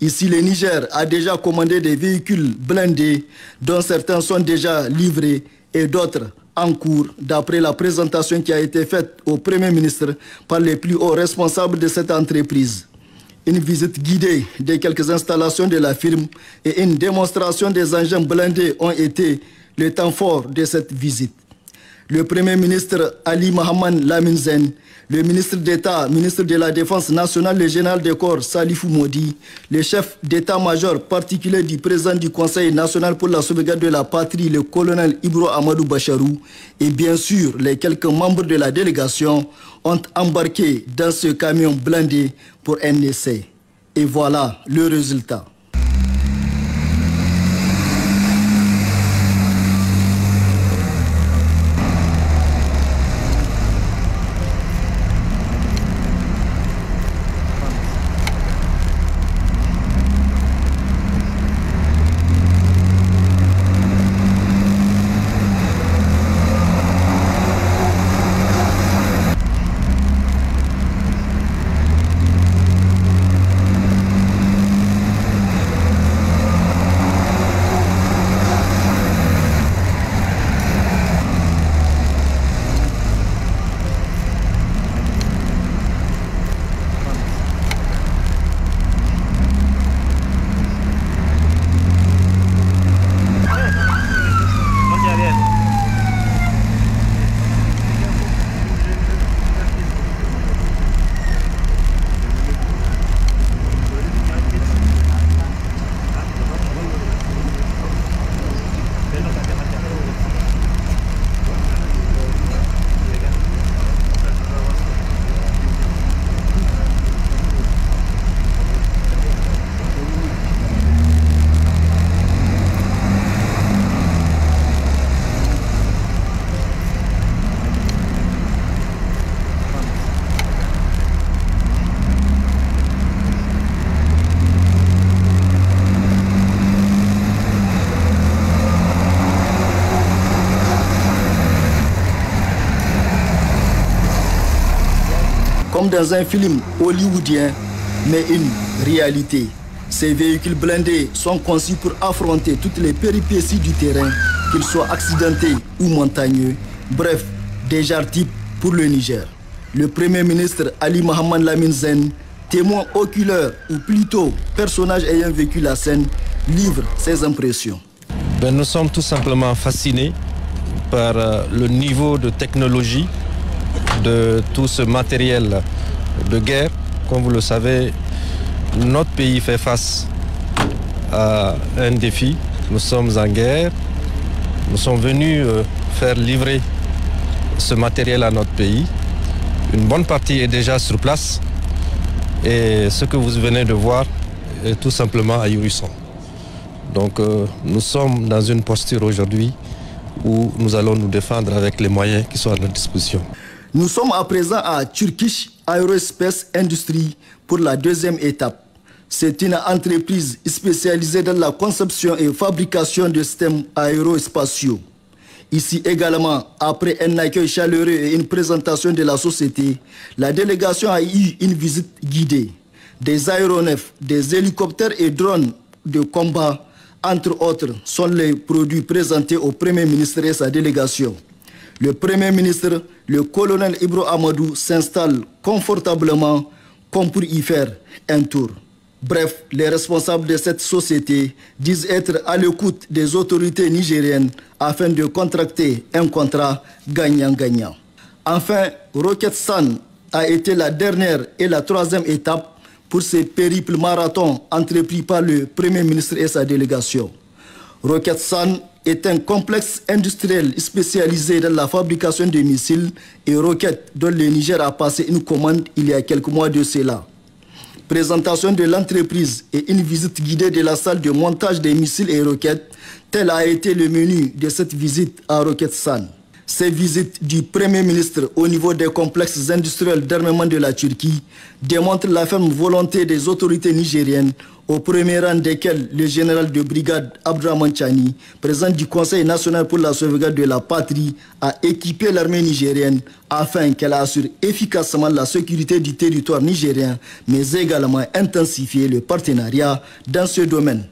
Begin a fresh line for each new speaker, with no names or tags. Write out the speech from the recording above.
Ici, le Niger a déjà commandé des véhicules blindés, dont certains sont déjà livrés et d'autres en cours, d'après la présentation qui a été faite au Premier ministre par les plus hauts responsables de cette entreprise. Une visite guidée de quelques installations de la firme et une démonstration des engins blindés ont été le temps fort de cette visite. Le Premier ministre Ali Mohamed Lamine Zen, le ministre d'État, ministre de la Défense nationale, le général de corps Salifou Modi, le chef d'état-major particulier du président du Conseil national pour la sauvegarde de la patrie, le colonel Ibro Amadou Bacharou, et bien sûr les quelques membres de la délégation ont embarqué dans ce camion blindé pour un essai. Et voilà le résultat. Comme dans un film hollywoodien, mais une réalité. Ces véhicules blindés sont conçus pour affronter toutes les péripéties du terrain, qu'ils soient accidentés ou montagneux. Bref, des genres types pour le Niger. Le Premier ministre Ali Mohamed Lamine Zen, témoin oculaire ou plutôt personnage ayant vécu la scène, livre ses impressions.
Nous sommes tout simplement fascinés par le niveau de technologie de tout ce matériel de guerre. Comme vous le savez, notre pays fait face à un défi. Nous sommes en guerre. Nous sommes venus faire livrer ce matériel à notre pays. Une bonne partie est déjà sur place. Et ce que vous venez de voir est tout simplement ahurissant. Donc nous sommes dans une posture aujourd'hui où nous allons nous défendre avec les moyens qui sont à notre disposition.
Nous sommes à présent à Turkish Aerospace Industry pour la deuxième étape. C'est une entreprise spécialisée dans la conception et fabrication de systèmes aérospatiaux. Ici également, après un accueil chaleureux et une présentation de la société, la délégation a eu une visite guidée. Des aéronefs, des hélicoptères et drones de combat, entre autres, sont les produits présentés au Premier ministre et sa délégation. Le Premier ministre, le colonel Ibro Amadou, s'installe confortablement comme pour y faire un tour. Bref, les responsables de cette société disent être à l'écoute des autorités nigériennes afin de contracter un contrat gagnant-gagnant. Enfin, Roketsan a été la dernière et la troisième étape pour ce périple marathon entrepris par le Premier ministre et sa délégation. Roketsan est un complexe industriel spécialisé dans la fabrication de missiles et roquettes dont le Niger a passé une commande il y a quelques mois de cela. Présentation de l'entreprise et une visite guidée de la salle de montage des missiles et roquettes, tel a été le menu de cette visite à Roketsan. Ces visites du Premier ministre au niveau des complexes industriels d'armement de la Turquie démontrent la ferme volonté des autorités nigériennes au premier rang desquels le général de brigade Abdourahmane Chani, président du Conseil national pour la sauvegarde de la patrie, a équipé l'armée nigérienne afin qu'elle assure efficacement la sécurité du territoire nigérien, mais également intensifier le partenariat dans ce domaine.